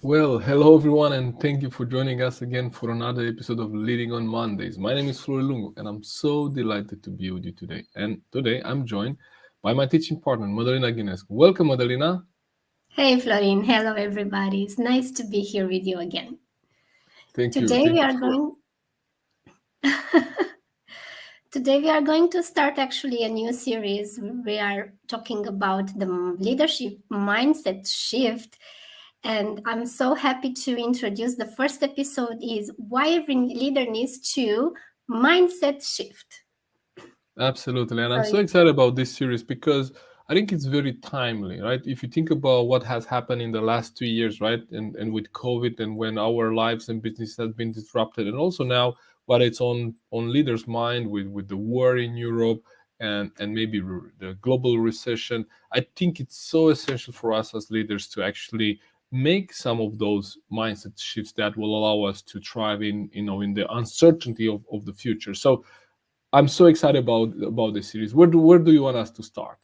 Well, hello everyone, and thank you for joining us again for another episode of Leading on Mondays. My name is Florin, and I'm so delighted to be with you today. And today I'm joined by my teaching partner, Madalina Guinness. Welcome, Madalina. Hey Florin, hello everybody. It's nice to be here with you again. Thank you. Today we Thank you are for. going Today we are going to start actually a new series. We are talking about the leadership mindset shift, and I'm so happy to introduce the first episode is why every leader needs to mindset shift. Absolutely. And I'm so So excited about this series because I think it's very timely, right? If you think about what has happened in the last 2 years, right? And with COVID and when our lives and business has been disrupted, and also now what it's on leaders' mind with the war in Europe and maybe the global recession, I think it's so essential for us as leaders to actually make some of those mindset shifts that will allow us to thrive in the uncertainty of the future. So I'm so excited about this series. Where do you want us to start?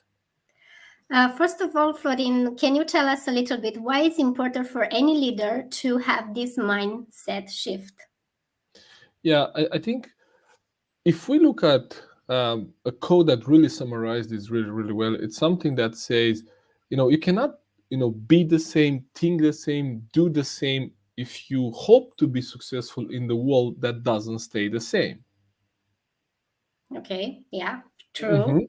first of all, Florin, can you tell us a little bit why it's important for any leader to have this mindset shift? Yeah, I think if we look at a code that really summarizes this really well, it's something that says, you cannot be the same, think the same, do the same if you hope to be successful in the world that doesn't stay the same. Okay, yeah, Hmm. true.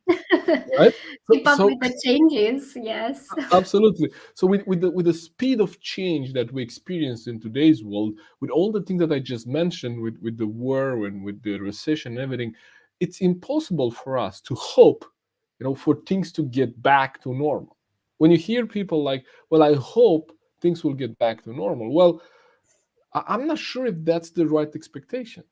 Right. So, Keep up so with the changes, yes. Absolutely. So with the speed of change that we experience in today's world, with all the things that I just mentioned, with the war and with the recession and everything, it's impossible for us to hope, for things to get back to normal. When you hear people like, "Well, I hope things will get back to normal," well, I'm not sure if that's the right expectation.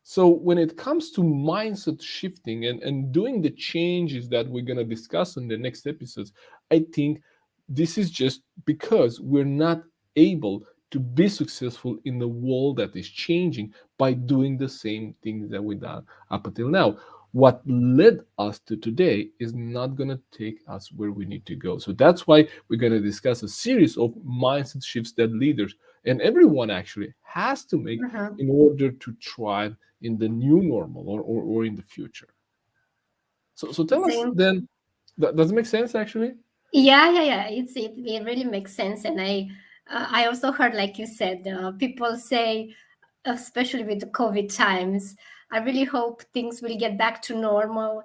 So when it comes to mindset shifting and doing the changes that we're going to discuss in the next episodes, I think this is just because we're not able to be successful in a world that is changing by doing the same things that we've done up until now. What led us to today is not going to take us where we need to go. So that's why we're going to discuss a series of mindset shifts that leaders and everyone actually has to make Mhm. in order to thrive in the new normal or in the future. So tell It's us a, then, does it make sense actually? yeah. It really makes sense, and I also heard, like you said, people say, especially with the COVID times, I really hope things will get back to normal.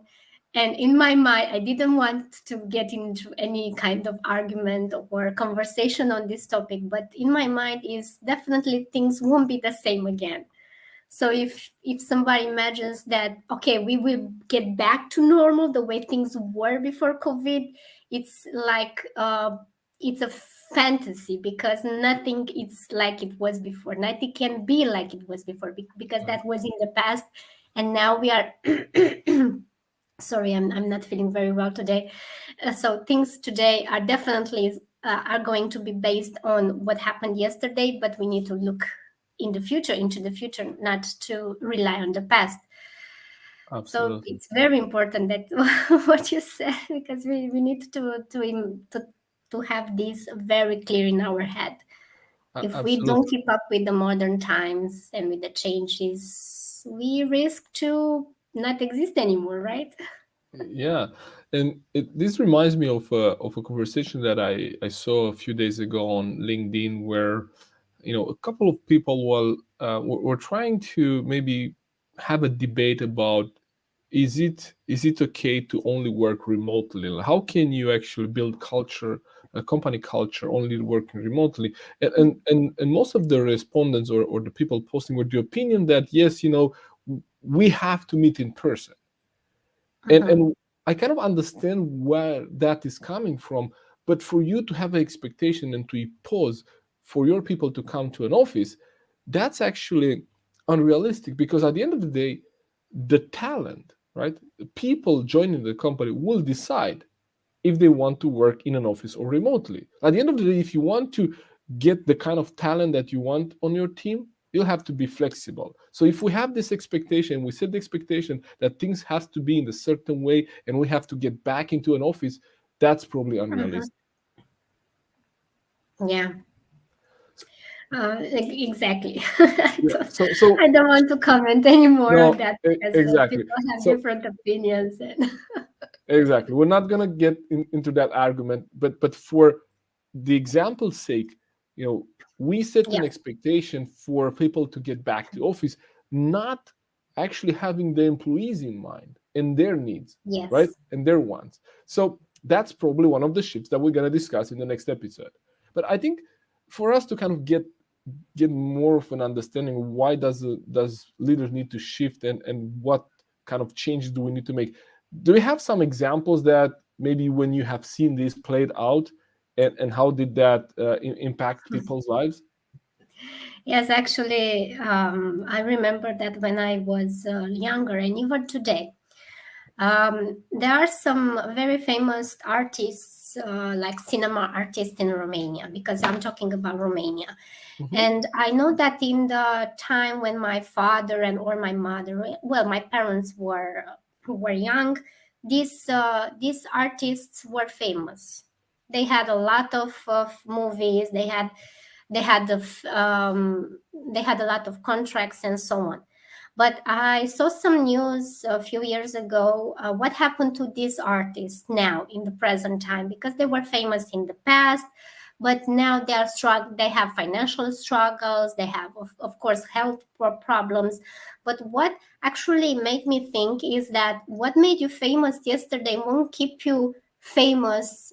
And in my mind, I didn't want to get into any kind of argument or conversation on this topic, but in my mind is definitely things won't be the same again. So if somebody imagines that okay, we will get back to normal the way things were before COVID, it's like it's a fantasy because nothing is like it was before. Nothing can be like it was before because Right. that was in the past, and now we are. Sorry, I'm not feeling very well today. So things today are definitely are going to be based on what happened yesterday, but we need to look into the future, not to rely on the past. So Absolutely. it's very important that what you said because we need to have this very clear in our head. If we don't Absolutely. keep up with the modern times and with the changes, we risk to not exist anymore, right? Yeah, and this reminds me of a conversation that I saw a few days ago on LinkedIn, where a couple of people were trying to maybe have a debate about is it okay to only work remotely? Like, how can you actually build culture, a company culture, only working remotely? And most of the respondents or the people posting were the opinion that yes, we have to meet in person, Mhm. and I kind of understand where that is coming from. But for you to have an expectation and to impose for your people to come to an office, that's actually unrealistic, because at the end of the day, the talent, right, the people joining the company will decide if they want to work in an office or remotely. At the end of the day, if you want to get the kind of talent that you want on your team, you'll have to be flexible. So if we have this expectation, we set the expectation that things have to be in a certain way and we have to get back into an office, that's probably Mhm. unrealistic. Yeah. Exactly. Yeah. So I don't want to comment anymore on no, that because exactly. people have So different opinions. And exactly, we're not gonna get into that argument, but for the example's sake, you know, we set yeah, an expectation for people to get back to office, not actually having the employees in mind and their needs, right, yes. and their wants. So that's probably one of the shifts that we're gonna discuss in the next episode. But I think for us to kind of get more of an understanding, why does leaders need to shift, and what kind of changes do we need to make? Do you have some examples that maybe when you have seen this played out, and how did that impact people's lives? Yes, actually, I remember that when I was younger, and even today, there are some very famous artists, like cinema artists in Romania, because I'm talking about Romania. Hmm. And I know that in the time when my father and or my mother, well, my parents were young, these artists were famous. They had a lot of movies. They had a lot of contracts and so on. But I saw some news a few years ago. What happened to these artists now in the present time? Because they were famous in the past, but now they are they have financial struggles. They have, of course, health problems. But what actually made me think is that what made you famous yesterday won't keep you famous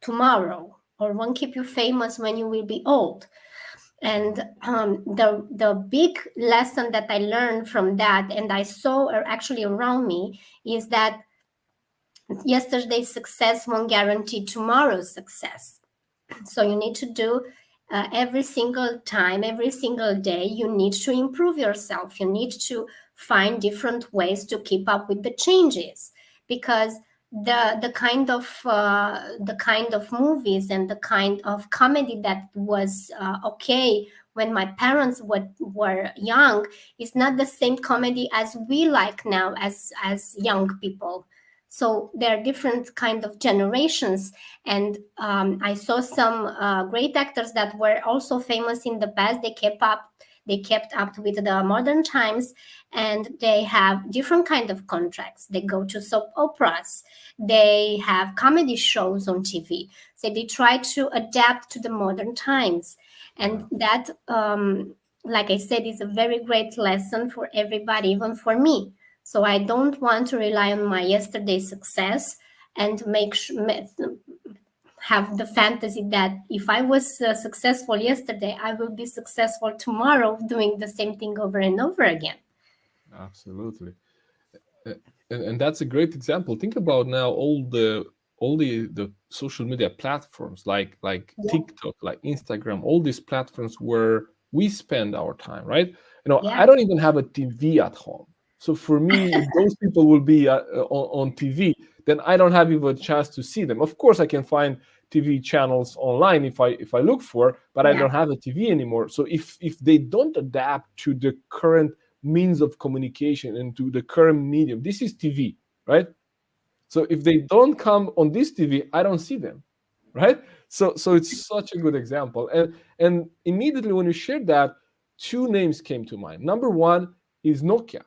tomorrow, or won't keep you famous when you will be old. And the big lesson that I learned from that, and I saw actually around me, is that yesterday's success won't guarantee tomorrow's success. So you need to do, every single time, every single day, you need to improve yourself. You need to find different ways to keep up with the changes, because the kind of movies and the kind of comedy that was okay when my parents were young is not the same comedy as we like now as young people. So there are different kind of generations. And I saw some great actors that were also famous in the past. They kept up with the modern times, and they have different kind of contracts. They go to soap operas, they have comedy shows on TV. So they try to adapt to the modern times. And Yeah, that, like I said, is a very great lesson for everybody, even for me. So I don't want to rely on my yesterday success and have the fantasy that if I was successful yesterday, I will be successful tomorrow doing the same thing over and over again. absolutely. Uh, and that's a great example. Think about now all the social media platforms like Yeah, TikTok, like Instagram, all these platforms where we spend our time, right? You know, I yeah, don't even have a TV at home. So for me, if those people will be on TV, then I don't have even a chance to see them. Of course, I can find TV channels online if I look for, but I yeah, don't have a TV anymore. So if they don't adapt to the current means of communication and to the current medium, this is TV, right? So if they don't come on this TV, I don't see them, right? So it's such a good example. And immediately when you shared that, two names came to mind. Number one is Nokia.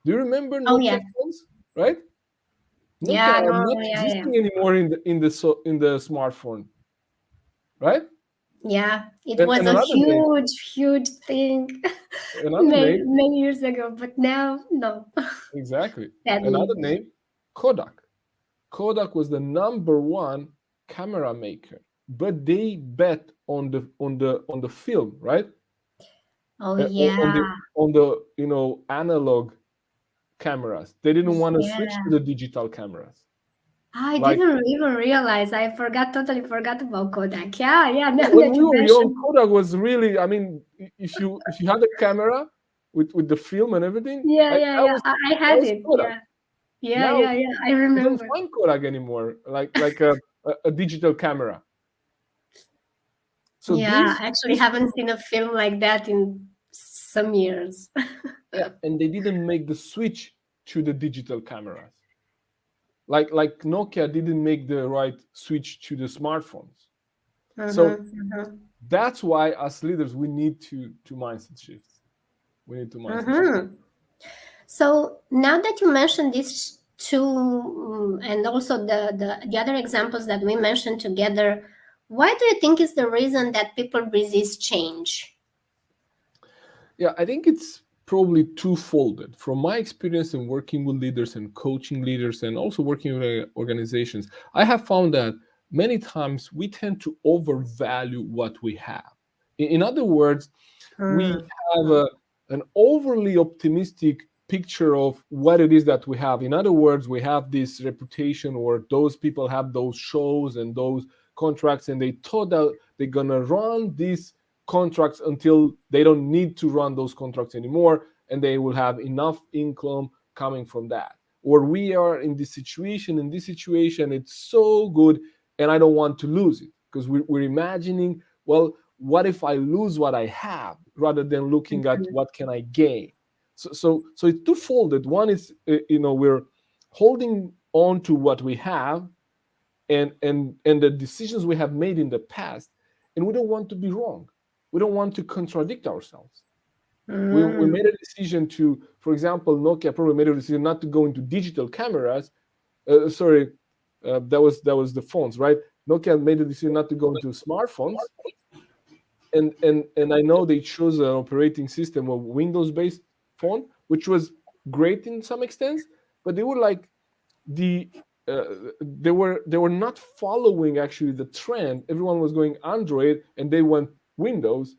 Do you remember oh Nokia yeah, phones? Right? Nokia yeah, are no, not yeah, yeah, existing anymore in the smartphone, right? yeah. It And, was and a another name, huge thing another many, name, many years ago, but now, no, exactly. Another sadly. name, Kodak. Kodak was the number one camera maker, but they bet on the film, right? Oh On the yeah, analog cameras. They didn't want to switch to yeah. the digital cameras. I Like didn't even realize. I totally forgot about Kodak. Yeah, yeah. Now when that we you were young, mentioned, Kodak was really. I mean, if you had a camera with the film and everything, yeah, like yeah, that yeah. was I that had was it. Kodak. Yeah, yeah, Now yeah, yeah. I you don't remember. find Kodak anymore. Like a digital camera. So Yeah, these actually these haven't two. seen a film like that in some years. Yeah, and they didn't make the switch to the digital cameras. Like Nokia didn't make the right switch to the smartphones. So Mm-hmm. that's why as leaders we need to mindset shifts. We need to mindset shift. Mm-hmm. So now that you mentioned these two, and also the other examples that we mentioned together, why do you think is the reason that people resist change? Yeah, I think it's probably twofolded. From my experience in working with leaders and coaching leaders and also working with organizations, I have found that many times we tend to overvalue what we have. In other words, we Mm-hmm. have an overly optimistic picture of what it is that we have. In other words, we have this reputation, or those people have those shows and those contracts, and they thought that they're gonna run these contracts until they don't need to run those contracts anymore, and they will have enough income coming from that. Or we are in this situation, it's so good, and I don't want to lose it, because we're imagining, well, what if I lose what I have, rather than looking at what can I gain. So it's twofolded. One is, we're holding on to what we have, and the decisions we have made in the past, and we don't want to be wrong. We don't want to contradict ourselves. We Mm-hmm. made a decision to, for example, Nokia probably made a decision not to go into digital cameras. Sorry, that was the phones, right? Nokia made a decision not to go into smartphones, and I know they chose an operating system of Windows based phone, which was great in some extents, but they were like the they were not following actually the trend. Everyone was going Android, and they went Windows,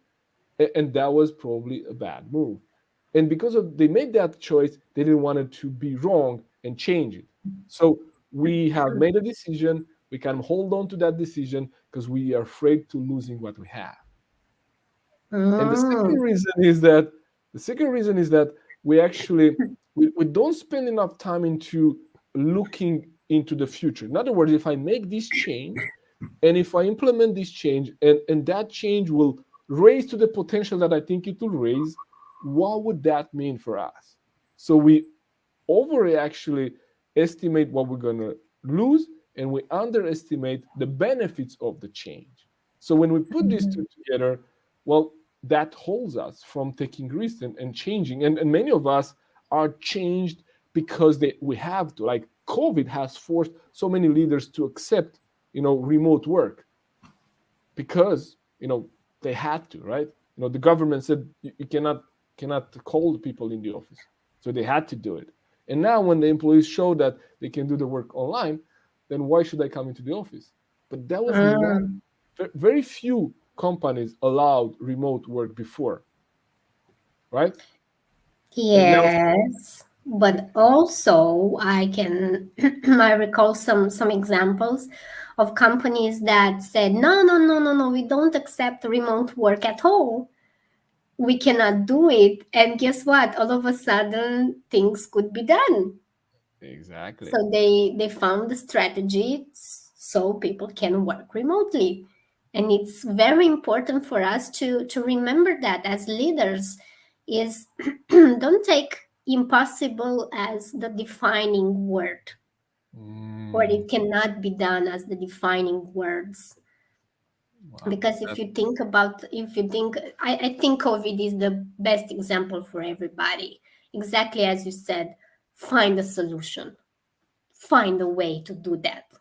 and that was probably a bad move. And because of they made that choice, they didn't want it to be wrong and change it. So we have made a decision. We can hold on to that decision because we are afraid to losing what we have. And the second reason is that we actually we don't spend enough time into looking into the future. In other words, if I make this change, and if I implement this change, and that change will raise to the potential that I think it will raise, what would that mean for us? So we over actually estimate what we're going to lose, and we underestimate the benefits of the change. So when we put these two together, well, that holds us from taking risks and changing. And many of us are changed because we have to. Like COVID has forced so many leaders to accept, remote work, because they had to, right? The government said you cannot call the people in the office, so they had to do it. And now when the employees show that they can do the work online, then why should I come into the office? But that was not Mm-hmm. very few companies allowed remote work before, right? And now, Yes, but also I can I recall some examples of companies that said no, no, no, no, no, we don't accept remote work at all. We cannot do it. And guess what? All of a sudden things could be done. exactly. So they found the strategy so people can work remotely. And it's very important for us to remember that as leaders is don't take impossible as the defining word, or Mm, it cannot be done as the defining words. wow. Because if you think I think COVID is the best example for everybody. Exactly as you said, find a solution, find a way to do that.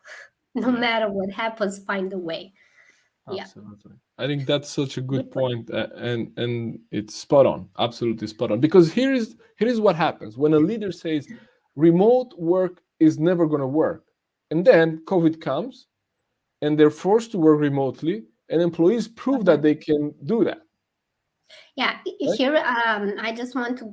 No Yeah. matter what happens, find a way. Yeah, Absolutely. I think that's such a good good point. point, and it's spot on, absolutely spot on. Because here is what happens when a leader says remote work is never going to work, and then COVID comes, and they're forced to work remotely, and employees prove that they can do that, Yeah, right? here I just want to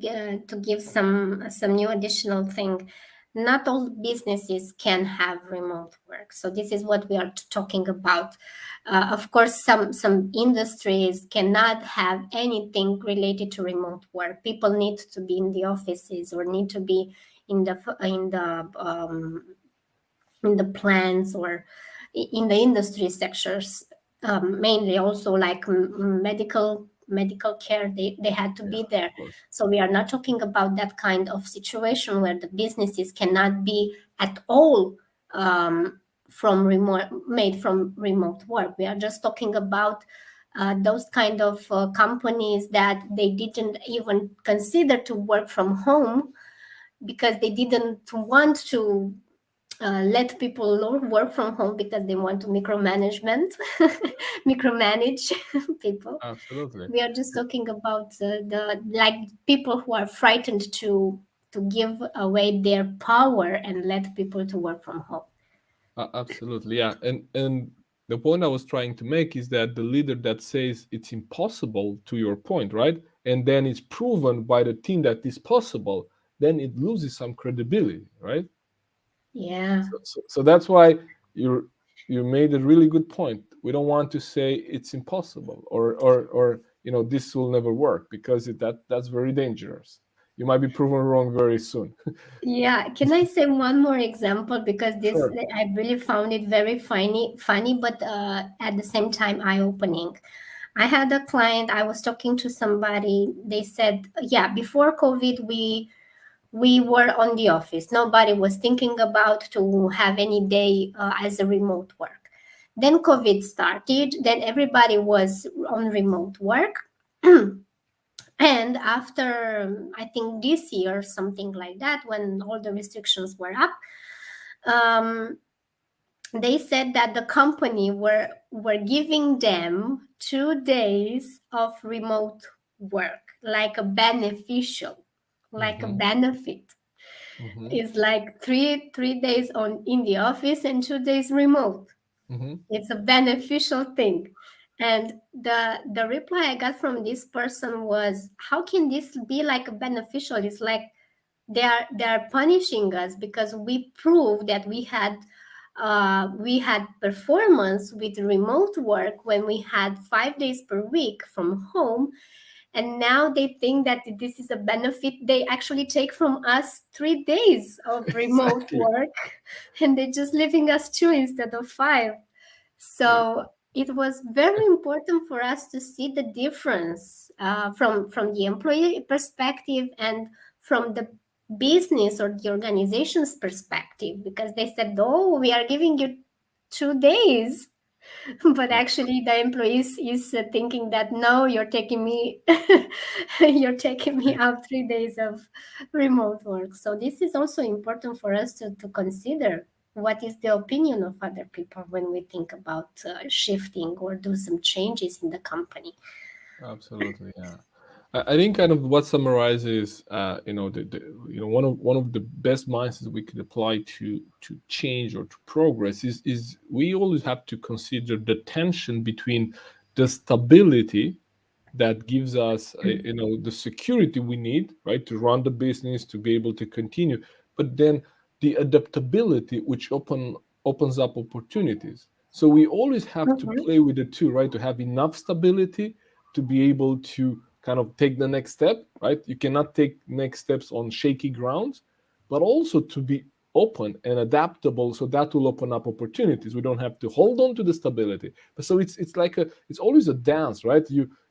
give some new additional thing. Not all businesses can have remote work, so this is what we are talking about. Of course, some industries cannot have anything related to remote work. People need to be in the offices or need to be in the plants or in the industry sectors, mainly also like medical care, they had to Yeah, be of there. course. So we are not talking about that kind of situation where the businesses cannot be at all from remote work. We are just talking about those kind of companies that they didn't even consider to work from home because they didn't want to let people work from home because they want to micromanage people. Absolutely. We are just talking about the like people who are frightened to give away their power and let people to work from home. Absolutely, yeah. And the point I was trying to make is that the leader that says it's impossible, to your point, right? And then it's proven by the team that it's possible, then it loses some credibility, right? Yeah. So that's why you made a really good point. We don't want to say it's impossible or this will never work because that's very dangerous. You might be proven wrong very soon. Yeah, can I say one more example because this Sure. I really found it very funny, but at the same time eye-opening. I had a client. I was talking to somebody. They said, "Yeah, before COVID, we were on the office. Nobody was thinking about to have any day as a remote work. Then COVID started. Then everybody was on remote work." And after, I think this year, something like that, when all the restrictions were up, um, they said that the company were giving them 2 days of remote work, like a beneficial, like a Hmm. benefit. Hmm. It's like three days on in the office and 2 days remote. Hmm. It's a beneficial thing. And the reply I got from this person was, how can this be like a beneficial? It's like they are punishing us because we proved that we had performance with remote work when we had 5 days per week from home, and now they think that this is a benefit they actually take from us 3 days of remote Exactly. work, and they're just leaving us two instead of five. Yeah. So it was very important for us to see the difference from the employee perspective and from the business or the organization's perspective, because they said, "Oh, we are giving you 2 days," but Yeah. actually the employees is thinking that, no, you're taking me you're taking me out 3 days of remote work. So this is also important for us to consider what is the opinion of other people when we think about shifting or do some changes in the company. Absolutely, yeah. I think kind of what summarizes, one of the best mindsets we could apply to change or to progress is we always have to consider the tension between the stability that gives us the security we need, right, to run the business, to be able to continue, but then the adaptability which opens up opportunities. So we always have to Mhm. play with the two, right, to have enough stability to be able to kind of take the next step, right? You cannot take next steps on shaky grounds, but also to be open and adaptable, so that will open up opportunities. We don't have to hold on to the stability, but so it's always a dance, right?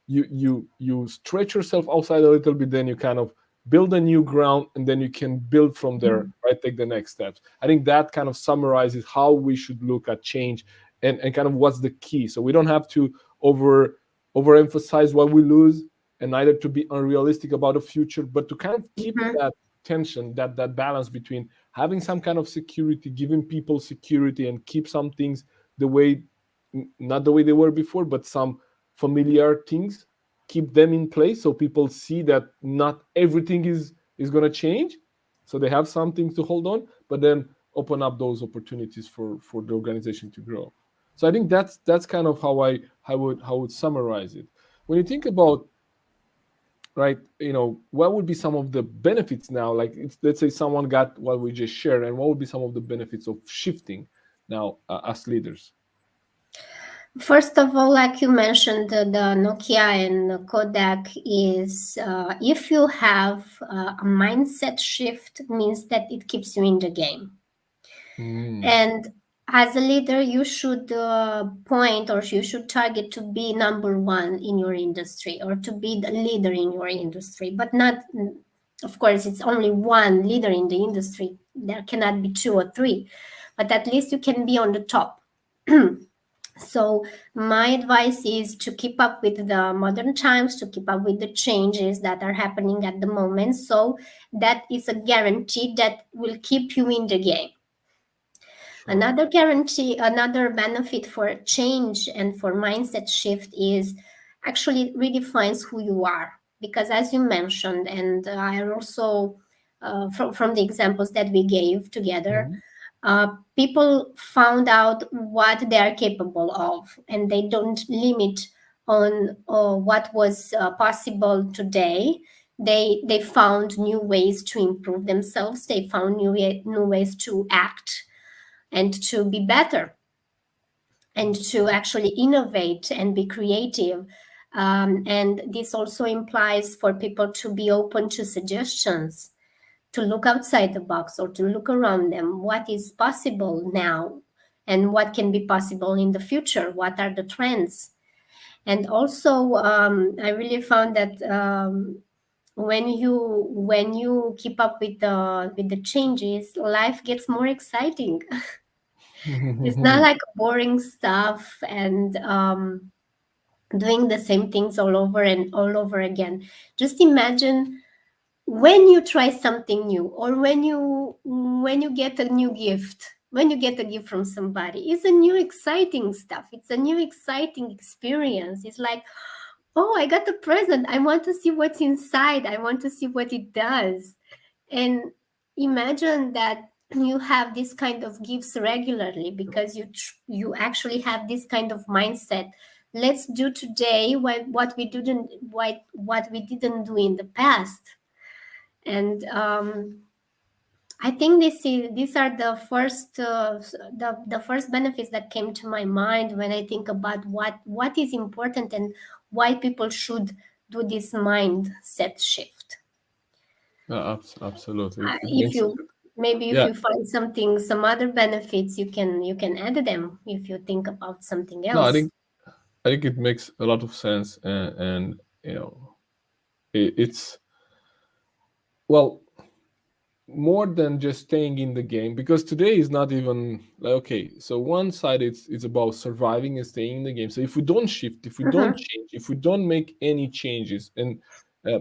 You stretch yourself outside a little bit, then you kind of build a new ground, and then you can build from there, right? Take the next steps. I think that kind of summarizes how we should look at change, and kind of what's the key. So we don't have to overemphasize what we lose, and neither to be unrealistic about the future, but to kind of keep Mhm. that tension, that balance between having some kind of security, giving people security, and keep some things the way, not the way they were before, but some familiar things, keep them in place, so people see that not everything is going to change, so they have some things to hold on, but then open up those opportunities for the organization to grow. So I think that's kind of how I would summarize it. When you think about, right, what would be some of the benefits now, like let's say someone got what we just shared, and what would be some of the benefits of shifting now, as leaders? First of all, like you mentioned, the Nokia and the Kodak is, if you have a mindset shift, means that it keeps you in the game. Mm. And as a leader, you should point, or you should target to be number one in your industry or to be the leader in your industry, but not, of course, it's only one leader in the industry. There cannot be two or three. but at least you can be on the top. So my advice is to keep up with the modern times, to keep up with the changes that are happening at the moment. So that is a guarantee that will keep you in the game. Sure. Another guarantee, another benefit for change and for mindset shift is actually redefines who you are. Because as you mentioned, and I also, from the examples that we gave together, Mhm. people found out what they are capable of, and they don't limit on what was possible today. They found new ways to improve themselves. They found new ways to act and to be better and to actually innovate and be creative. And this also implies for people to be open to suggestions, to look outside the box or to look around them. What is possible now? And what can be possible in the future? What are the trends? And also, I really found that when you keep up with the changes, life gets more exciting. It's not like boring stuff and doing the same things all over and all over again. Just imagine when you try something new, or when you get a new gift, when you get a gift from somebody. It's a new exciting stuff. It's a new exciting experience. It's like, oh, I got a present. I want to see what's inside. I want to see what it does. And imagine that you have this kind of gifts regularly because you actually have this kind of mindset. Let's do today what we didn't do in the past. And I think these are the first benefits that came to my mind when I think about what is important and why people should do this mindset shift. Absolutely. It If makes you maybe if yeah. you find something, some other benefits, you can add them if you think about something No, else. I think it makes a lot of sense, and you know, it's well more than just staying in the game, because today is not even like, okay, so one side it's about surviving and staying in the game. So if we don't shift, if we don't Mm-hmm, change, if we don't make any changes, uh,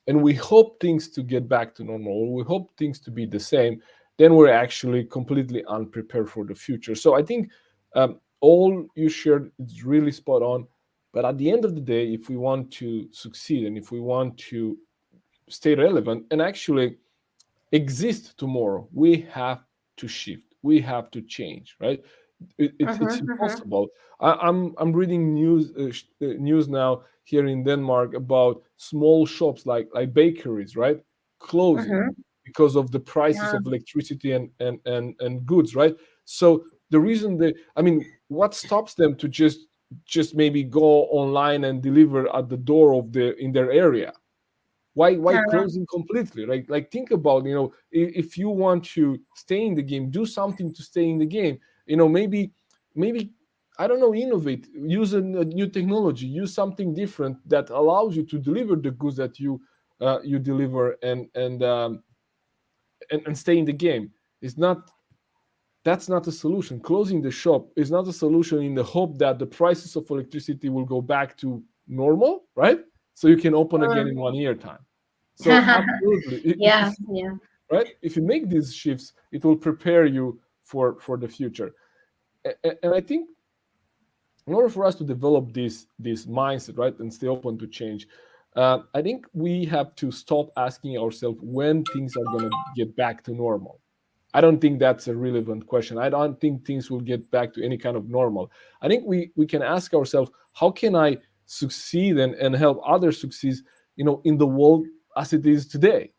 and we hope things to get back to normal, or we hope things to be the same, then we're actually completely unprepared for the future. So I think all you shared is really spot on. But at the end of the day, if we want to succeed and if we want to stay relevant and actually exist tomorrow, we have to shift, we have to change, right? It's mm-hmm, mm-hmm, impossible. I'm reading news now here in Denmark about small shops like bakeries, right, closing mm-hmm. because of the prices Yeah. of electricity and goods, right? So the reason they, I mean, what stops them to just maybe go online and deliver at the door of the in their area? Why Uh, closing completely? Like think about, if you want to stay in the game, do something to stay in the game. Maybe I don't know, innovate, use a new technology, use something different that allows you to deliver the goods that you deliver, and stay in the game. It's not That's not a solution. Closing the shop is not a solution in the hope that the prices of electricity will go back to normal, right? So you can open again in 1 year time. So absolutely, yeah, yeah. right? If you make these shifts, it will prepare you for the future. And I think in order for us to develop this mindset, right, and stay open to change, I think we have to stop asking ourselves when things are going to get back to normal. I don't think that's a relevant question. I don't think things will get back to any kind of normal. I think we can ask ourselves, how can I succeed and help others succeed, in the world as it is today?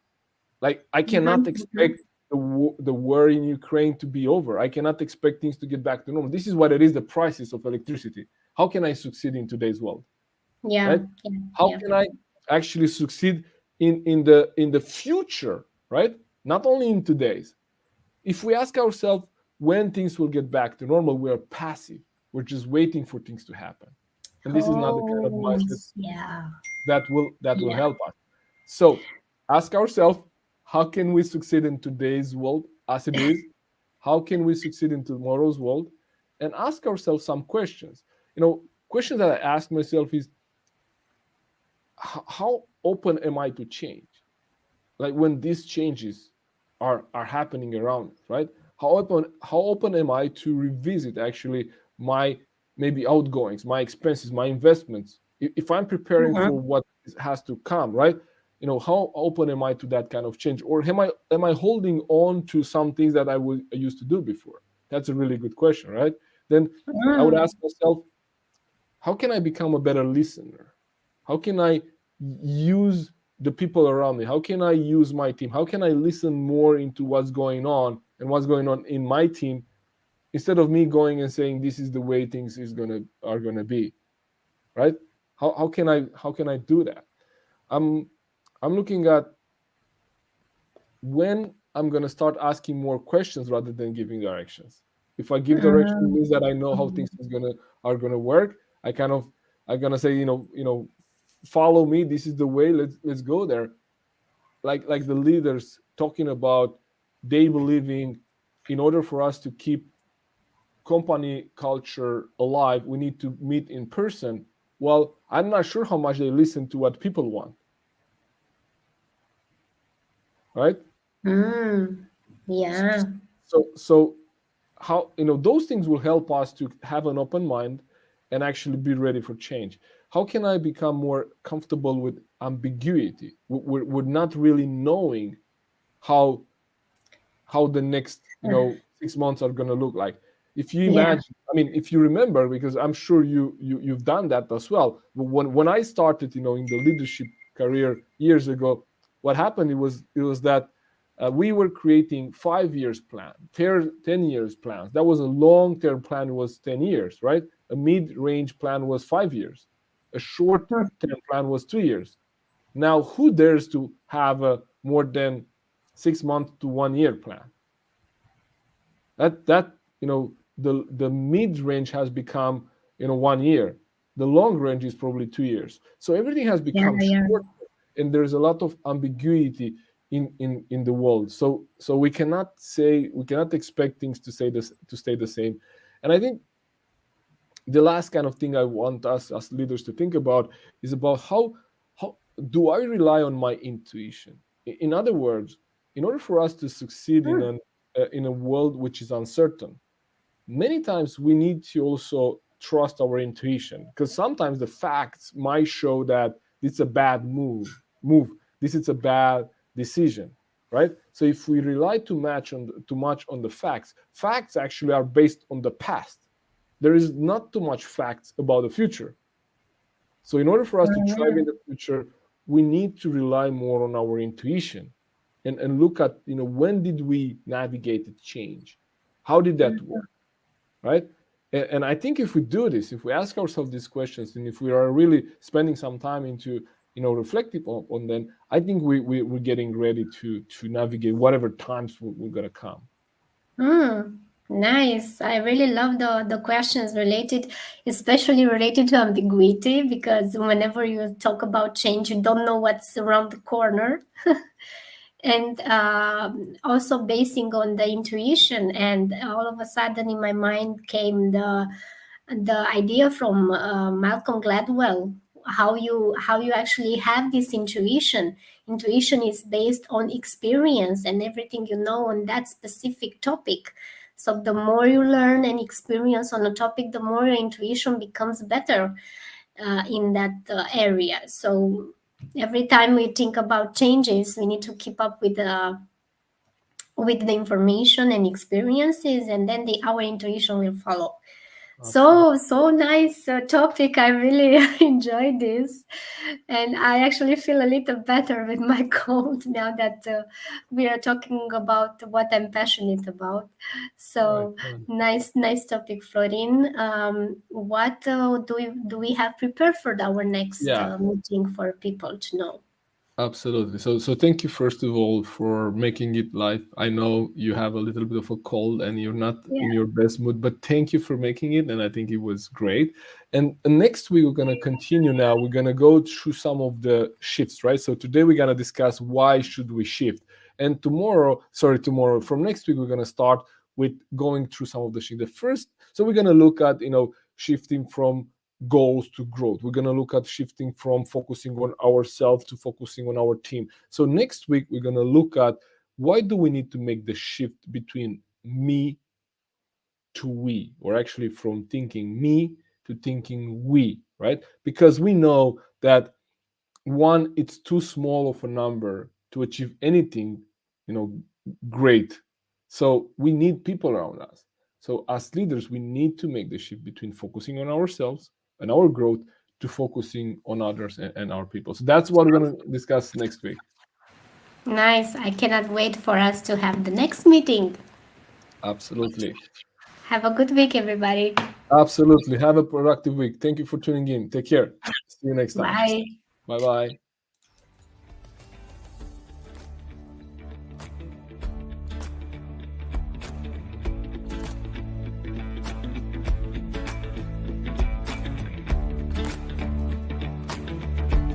Like, I cannot Mm-hmm, mm-hmm. expect the war in Ukraine to be over. I cannot expect things to get back to normal. This is what it is, the prices of electricity. How can I succeed in today's world, Yeah, right? yeah, How yeah. can I actually succeed in the future, right? Not only in today's. If we ask ourselves when things will get back to normal, we are passive. We're just waiting for things to happen. And this is not the kind of Oh, mindset yeah, that will yeah. help us. So ask ourselves, how can we succeed in today's world as it is? How can we succeed in tomorrow's world? And ask ourselves some questions. Questions that I ask myself is, how open am I to change? Like when these changes are happening around us, right? How open am I to revisit actually my maybe outgoings, my expenses, my investments, if I'm preparing for Mhm. what has to come, right? How open am I to that kind of change, or am I holding on to some things that I used to do before? That's a really good question, right? Then I would Mm. ask myself, how can I become a better listener? How can I use the people around me? How can I use my team? How can I listen more into what's going on and what's going on in my team, instead of me going and saying this is the way things are gonna be, right? How can I do that? I'm I'm looking at when I'm gonna start asking more questions rather than giving directions. If I give direction, it Mm. means that I know how things are gonna work. I'm gonna say, follow me. This is the way. Let's go there. Like the leaders talking about, they believing, in order for us to keep company culture alive, we need to meet in person. Well, I'm not sure how much they listen to what people want, right? Mm. Yeah. So how, those things will help us to have an open mind and actually be ready for change. How can I become more comfortable with ambiguity? We're not really knowing how the next 6 months are going to look like. If you Yeah. imagine, I mean, if you remember, because I'm sure you've done that as well. When I started, in the leadership career years ago, what happened, it was that we were creating 5 years plan, 10 years plans. That was a long term plan, was 10 years, right? A mid range plan was 5 years. A short Mm. term plan was 2 years. Now, who dares to have a more than 6 month to 1 year plan? That the mid range has become 1 year. The long range is probably 2 years. So everything has Yeah. become Yeah. short, and there's a lot of ambiguity in the world. So we cannot expect things to stay the same. And I think the last kind of thing I want us as leaders to think about is about how do I rely on my intuition? In other words, in order for us to succeed in Mm. a world which is uncertain, many times we need to also trust our intuition, because sometimes the facts might show that it's a bad move. This is a bad decision, right? So if we rely too much on the facts actually are based on the past. There is not too much facts about the future. So in order for us to thrive in Mm. the future, we need to rely more on our intuition, and look at, when did we navigate the change? How did that work? Right? And I think if we do this, if we ask ourselves these questions, and if we are really spending some time into, reflecting on them, I think we're getting ready to navigate whatever times we're going to come. Mm. Nice. I really love the questions related, especially related to ambiguity, because whenever you talk about change, you don't know what's around the corner. And also basing on the intuition, and all of a sudden in my mind came the idea from Malcolm Gladwell, how you actually have this intuition. Intuition is based on experience and everything you know on that specific topic. So the more you learn and experience on a topic, the more your intuition becomes better in that area. So every time we think about changes, we need to keep up with the information and experiences, and then our intuition will follow. Absolutely. So nice topic. I really enjoyed this, and I actually feel a little better with my cold now that we are talking about what I'm passionate about. Right. So nice topic, Florin. What do we have prepared for our next Yeah. meeting for people to know? Absolutely. So thank you first of all for making it live. I know you have a little bit of a cold and you're not Yeah. in your best mood, but thank you for making it, and I think it was great. And next week we're gonna continue. Now we're gonna go through some of the shifts, right? So today we're gonna discuss why should we shift, and tomorrow, from next week we're gonna start with going through some of the things. The first, so we're going to look at, shifting from goals to growth. We're going to look at shifting from focusing on ourselves to focusing on our team. So next week, we're going to look at why do we need to make the shift between me to we, or actually from thinking me to thinking we, right? Because we know that one, it's too small of a number to achieve anything, great. So we need people around us. So as leaders, we need to make the shift between focusing on ourselves and our growth to focusing on others and our people. So that's what we're going to discuss next week. Nice. I cannot wait for us to have the next meeting. Absolutely. Have a good week, everybody. Absolutely. Have a productive week. Thank you for tuning in. Take care. See you next time. Bye. Bye bye.